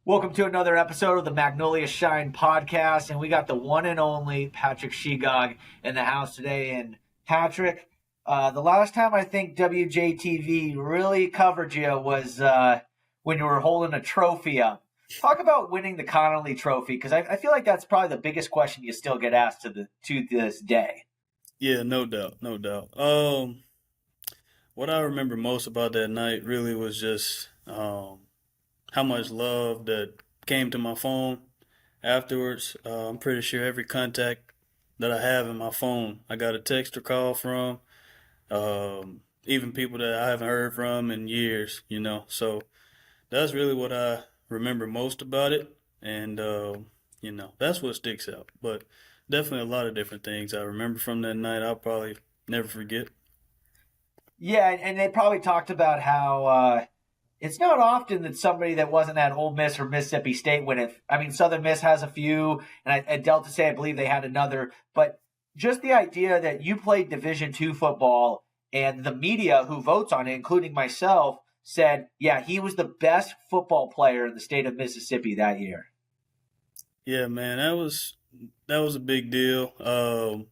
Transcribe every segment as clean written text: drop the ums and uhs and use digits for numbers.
Welcome to another episode of the Magnolia Shine podcast, and we got the one and only Patrick Shegog in the house today. And Patrick, the last time I think WJTV really covered you was when you were holding a trophy up. Talk about winning the Conerly Trophy, because I feel like that's probably the biggest question you still get asked to this day. Yeah, no doubt, no doubt. What I remember most about that night really was just how much love that came to my phone afterwards. I'm pretty sure every contact that I have in my phone, I got a text or call from. Even people that I haven't heard from in years. So that's really what I remember most about it, and that's what sticks out. But definitely a lot of different things I remember from that night. I'll probably never forget. Yeah, and they probably talked about how it's not often that somebody that wasn't at Ole Miss or Mississippi State win it. I mean, Southern Miss has a few, and at Delta State, I believe they had another. But just the idea that you played Division II football, and the media who votes on it, including myself, said, yeah, he was the best football player in the state of Mississippi that year. Yeah, man, that was a big deal. That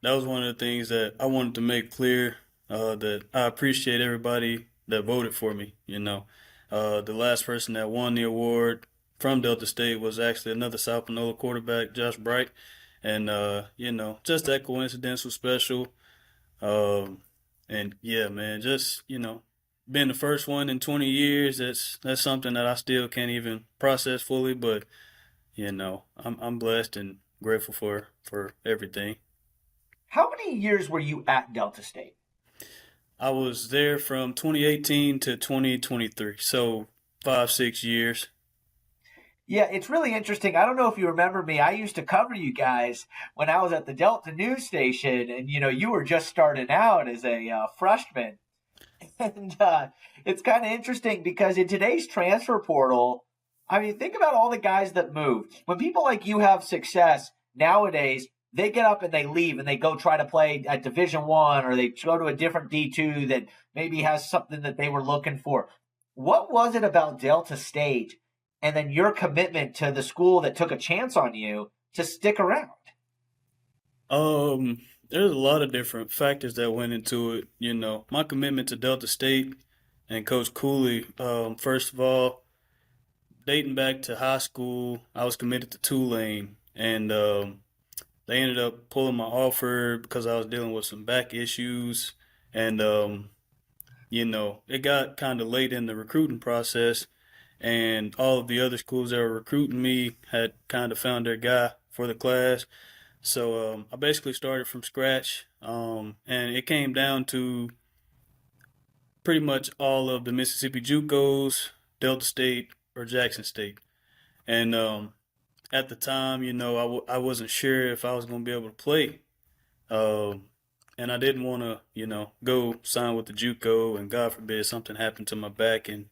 was one of the things that I wanted to make clear, that I appreciate everybody that voted for me. The last person that won the award from Delta State was actually another South Panola quarterback, Josh Bright, and just that coincidence was special. Um, and yeah, man, just being the first one in 20 years, that's something that I still can't even process fully, but I'm blessed and grateful for everything. How many years were you at Delta State? I was there from 2018 to 2023, so 5, 6 years. Yeah, it's really interesting. I don't know if you remember me. I used to cover you guys when I was at the Delta news station, and you were just starting out as a freshman. And it's kind of interesting because in today's transfer portal, I mean, think about all the guys that moved. When people like you have success nowadays, they get up and they leave and they go try to play at Division I, or they go to a different D2 that maybe has something that they were looking for. What was it about Delta State and then your commitment to the school that took a chance on you to stick around? There's a lot of different factors that went into it. My commitment to Delta State and Coach Cooley. First of all, dating back to high school, I was committed to Tulane, and they ended up pulling my offer because I was dealing with some back issues, and it got kind of late in the recruiting process, and all of the other schools that were recruiting me had kind of found their guy for the class. So I basically started from scratch, and it came down to pretty much all of the Mississippi JUCOs, Delta State, or Jackson State. And at the time, I wasn't sure if I was going to be able to play. Um, and I didn't want to, go sign with the JUCO, and God forbid something happened to my back. And,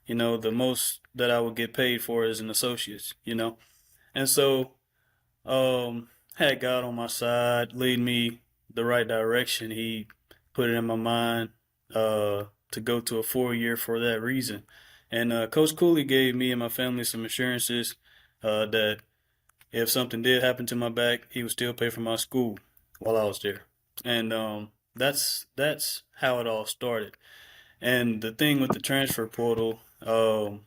the most that I would get paid for is an associate's. And so, had God on my side, lead me the right direction. He put it in my mind to go to a 4 year for that reason. And Coach Cooley gave me and my family some assurances that if something did happen to my back, he would still pay for my school while I was there. And that's how it all started. And the thing with the transfer portal, there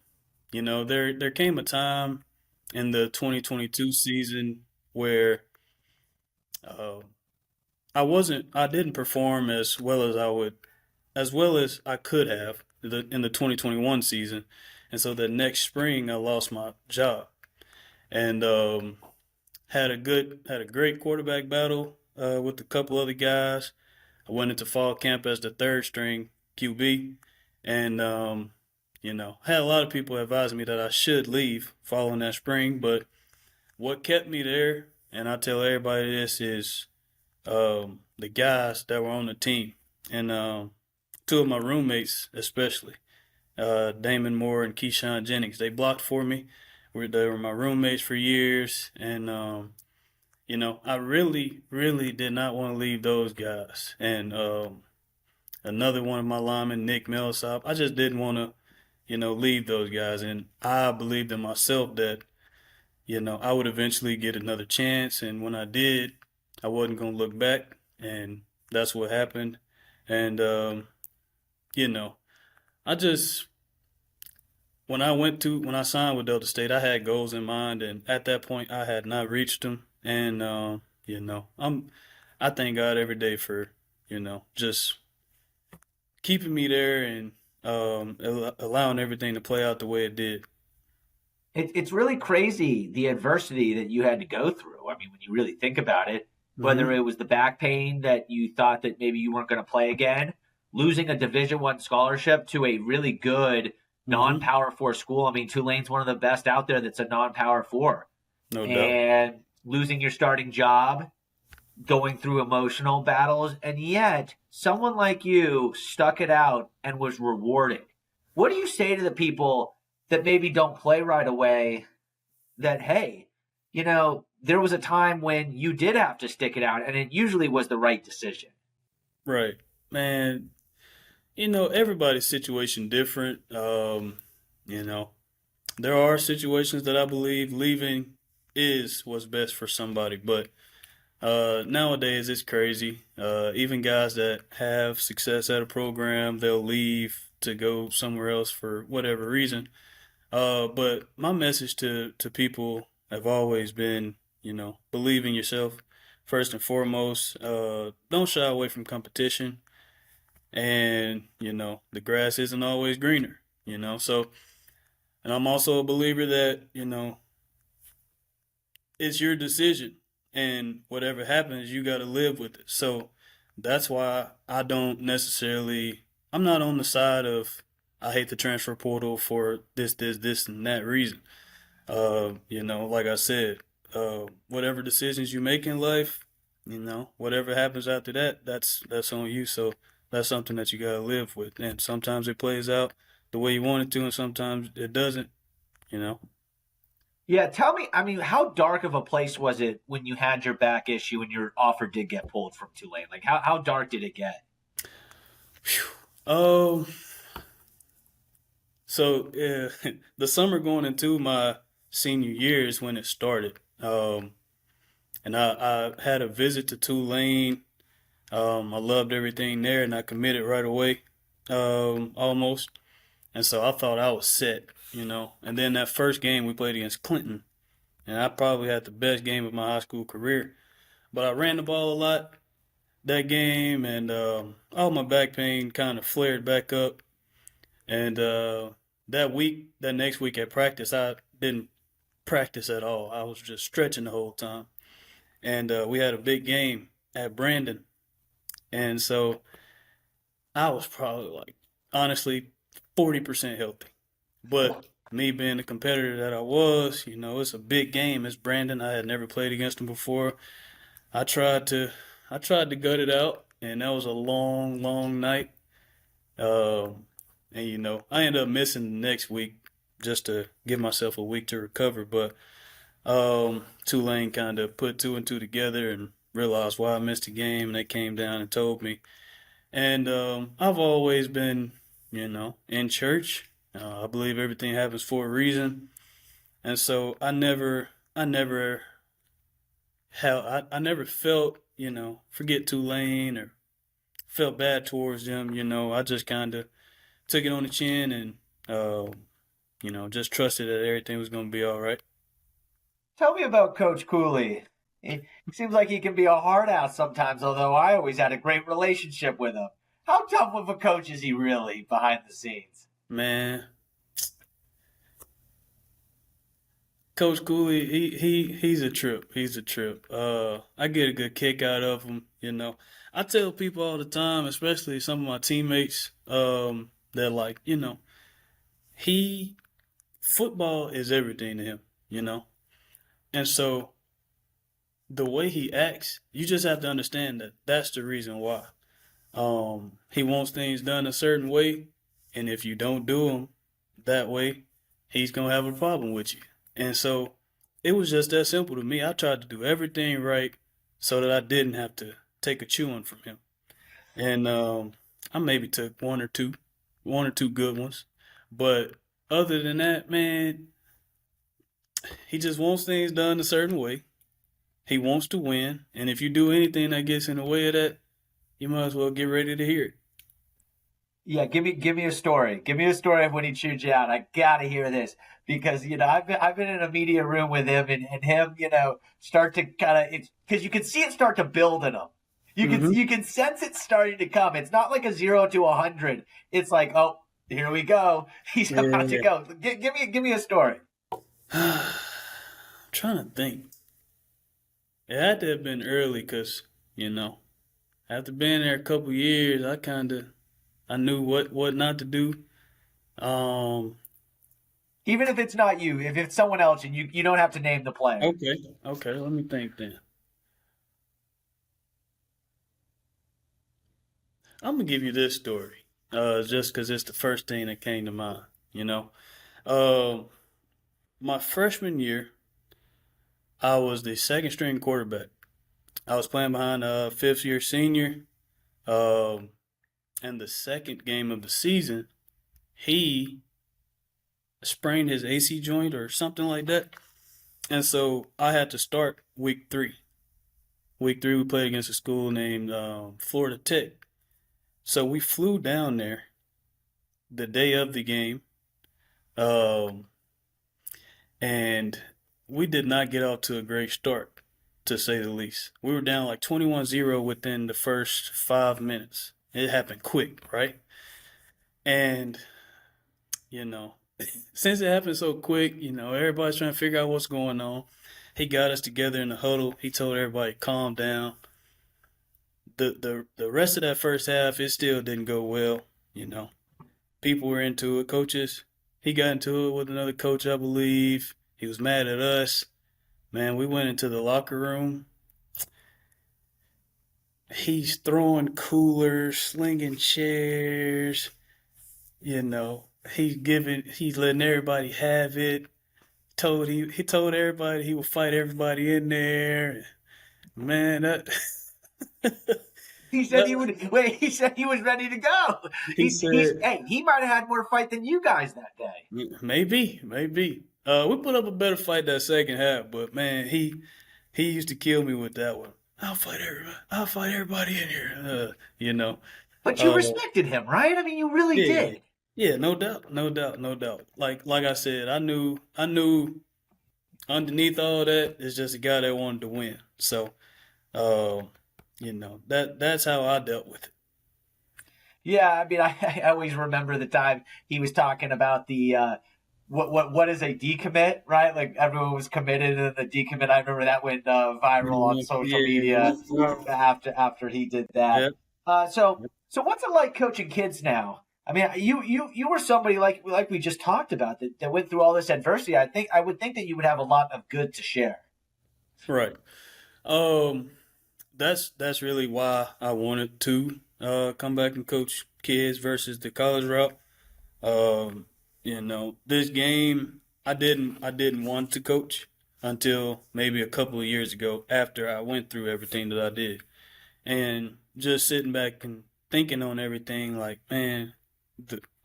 came a time in the 2022 season where uh, I didn't perform as well as I could have in the 2021 season, and so the next spring I lost my job, and had a great quarterback battle with a couple other guys. I went into fall camp as the third string QB, and had a lot of people advising me that I should leave following that spring, but what kept me there, and I tell everybody this, is the guys that were on the team, and two of my roommates especially, Damon Moore and Keyshawn Jennings. They blocked for me. They were my roommates for years, and I really, really did not want to leave those guys. And another one of my linemen, Nick Millsap, I just didn't want to, leave those guys. And I believed in myself that, I would eventually get another chance. And when I did, I wasn't going to look back. And that's what happened. And, you know, I just, when I signed with Delta State, I had goals in mind. And at that point, I had not reached them. And, I thank God every day for, just keeping me there and allowing everything to play out the way it did. It's really crazy the adversity that you had to go through. I mean, when you really think about it, whether Hmm. it was the back pain that you thought that maybe you weren't going to play again, losing a Division I scholarship to a really good Hmm. non-power four school. I mean, Tulane's one of the best out there that's a non-power four, No doubt. and losing your starting job, going through emotional battles, and yet someone like you stuck it out and was rewarded. What do you say to the people that maybe don't play right away that, hey, there was a time when you did have to stick it out and it usually was the right decision? Right. Man, everybody's situation different. You know, there are situations that I believe leaving is what's best for somebody, but nowadays it's crazy. Even guys that have success at a program, they'll leave to go somewhere else for whatever reason. But my message to people have always been, believe in yourself first and foremost. Don't shy away from competition, and the grass isn't always greener. So, and I'm also a believer that it's your decision, and whatever happens, you got to live with it. So that's why I don't necessarily. I'm not on the side of I hate the transfer portal for this, and that reason. Like I said, whatever decisions you make in life, whatever happens after that, that's on you. So that's something that you gotta live with. And sometimes it plays out the way you want it to, and sometimes it doesn't. You know. Yeah, tell me, I mean, how dark of a place was it when you had your back issue and your offer did get pulled from Tulane? Like, how dark did it get? Um. So the summer going into my senior year is when it started. And I had a visit to Tulane. I loved everything there, and I committed right away, almost. And so I thought I was set. And then that first game we played against Clinton, and I probably had the best game of my high school career. But I ran the ball a lot that game, and all my back pain kind of flared back up. And that next week at practice, I didn't practice at all. I was just stretching the whole time. And we had a big game at Brandon, and so I was probably like honestly 40% healthy. But me being the competitor that I was, it's a big game. It's Brandon. I had never played against him before. I tried to I tried to gut it out, and that was a long, long night. And I ended up missing the next week just to give myself a week to recover. But Tulane kind of put two and two together and realized why I missed the game, and they came down and told me. And I've always been, in church. I believe everything happens for a reason, and so I never I never felt, forget Tulane or felt bad towards them. I just kind of took it on the chin and, just trusted that everything was going to be all right. Tell me about Coach Cooley. He seems like he can be a hard ass sometimes, although I always had a great relationship with him. How tough of a coach is he really behind the scenes? Man, Coach Cooley, he's a trip. He's a trip. I get a good kick out of him. I tell people all the time, especially some of my teammates, that like, he football is everything to him. And so the way he acts, you just have to understand that that's the reason why. He wants things done a certain way, and if you don't do them that way, he's gonna have a problem with you. And so it was just that simple to me. I tried to do everything right so that I didn't have to take a chewing from him. And I maybe took one or two good ones, but other than that, man, he just wants things done a certain way. He wants to win, and if you do anything that gets in the way of that, you might as well get ready to hear it. Yeah, give me a story. Give me a story of when he chewed you out. I gotta hear this because I've been in a media room with him and him start to kind of it's because you can see it start to build in him. You can Hmm. you can sense it starting to come. It's not like a 0 to 100. It's like, oh, here we go. He's about to Yeah. go. Give me a story. I'm trying to think. It had to have been early because, you know, after being there a couple years, I knew what not to do. Um, Even if it's not you, if it's someone else, and you don't have to name the player. okay, let me think then. I'm gonna give you this story, just because it's the first thing that came to mind. You know, um, my freshman year, I was the second string quarterback. I was playing behind a fifth year senior. Um, and the second game of the season, he sprained his AC joint or something like that. And so I had to start week three. Week three, we played against a school named Florida Tech. So we flew down there the day of the game, um, and we did not get off to a great start, to say the least. We were down like 21-0 within the first 5 minutes. It happened quick, right? And, you know, since it happened so quick, everybody's trying to figure out what's going on. He got us together in the huddle. He told everybody, calm down. The rest of that first half, it still didn't go well. You know, people were into it. Coaches, he got into it with another coach, I believe. He was mad at us. Man, we went into the locker room. He's throwing coolers, slinging chairs. You know, he's letting everybody have it. He told everybody he would fight everybody in there. Man, that He said he that would wait. He said he was ready to go. he He's said hey, he might have had more fight than you guys that day. maybe. We put up a better fight that second half, but man, he used to kill me with that one. I'll fight everybody. I'll fight everybody in here. You know. But you Uh, respected him, right? I mean, you really yeah, did. yeah, no doubt, no doubt, no doubt. Like I said, I knew underneath all that is just a guy that wanted to win. So, uh, that's how I dealt with it. Yeah, I mean, I always remember the time he was talking about the what is a decommit, right? Like everyone was committed, and the decommit. I remember that went viral on social media Yeah, after he did that. yeah. So what's it like coaching kids now? I mean, you were somebody like we just talked about that went through all this adversity. I would think that you would have a lot of good to share. Right. Um, that's really why I wanted to come back and coach kids versus the college route. Um, this game I didn't want to coach until maybe a couple of years ago after I went through everything that I did. And just sitting back and thinking on everything like, man,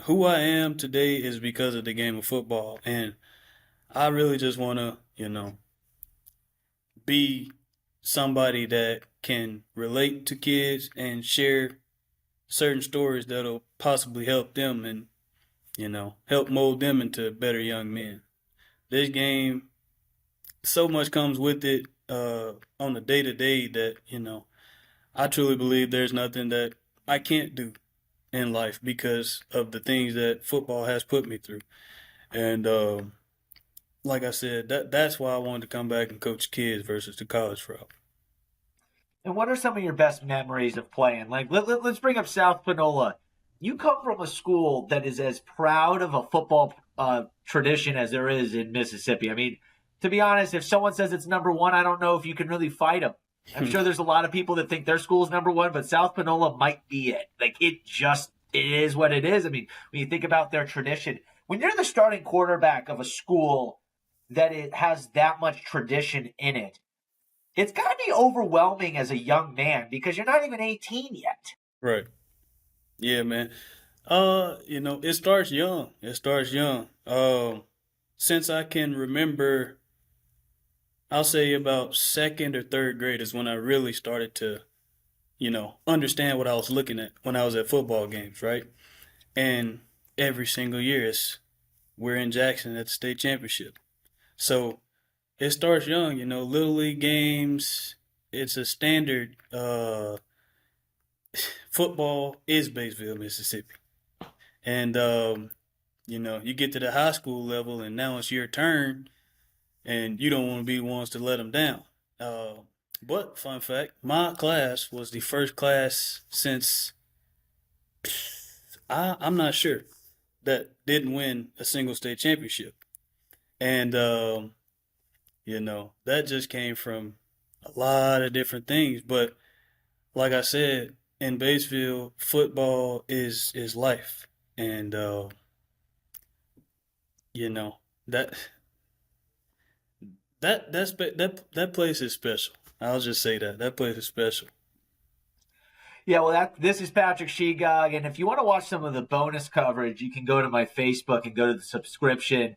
who I am today is because of the game of football. And I really just want to, be somebody that can relate to kids and share certain stories that'll possibly help them and, help mold them into better young men. This game, so much comes with it on the day to day that, I truly believe there's nothing that I can't do in life because of the things that football has put me through. And like I said, that's why I wanted to come back and coach kids versus the college route. And what are some of your best memories of playing? Like, let's bring up South Panola. You come from a school that is as proud of a football tradition as there is in Mississippi. I mean, to be honest, if someone says it's number one, I don't know if you can really fight them. I'm sure there's a lot of people that think their school is number one, but South Panola might be it. Like, it is what it is. I mean, when you think about their tradition, when you're the starting quarterback of a school that it has that much tradition in it, it's got to be overwhelming as a young man because you're not even 18 yet. Right. Yeah, man. It starts young. It starts young. Since I can remember, I'll say about second or third grade is when I really started to, understand what I was looking at when I was at football games, right? And every single year we're in Jackson at the state championship. So it starts young, little league games. It's a standard. Football is Batesville, Mississippi, and you get to the high school level, and now it's your turn, and you don't want to be the ones to let them down. Uh, but fun fact, my class was the first class since I'm not sure that didn't win a single state championship, and that just came from a lot of different things. But like I said, in Batesville, football is life, and you know that that place is special. I'll just say that place is special. Yeah, well, this is Patrick Shegog, and if you want to watch some of the bonus coverage, you can go to my Facebook and go to the subscription.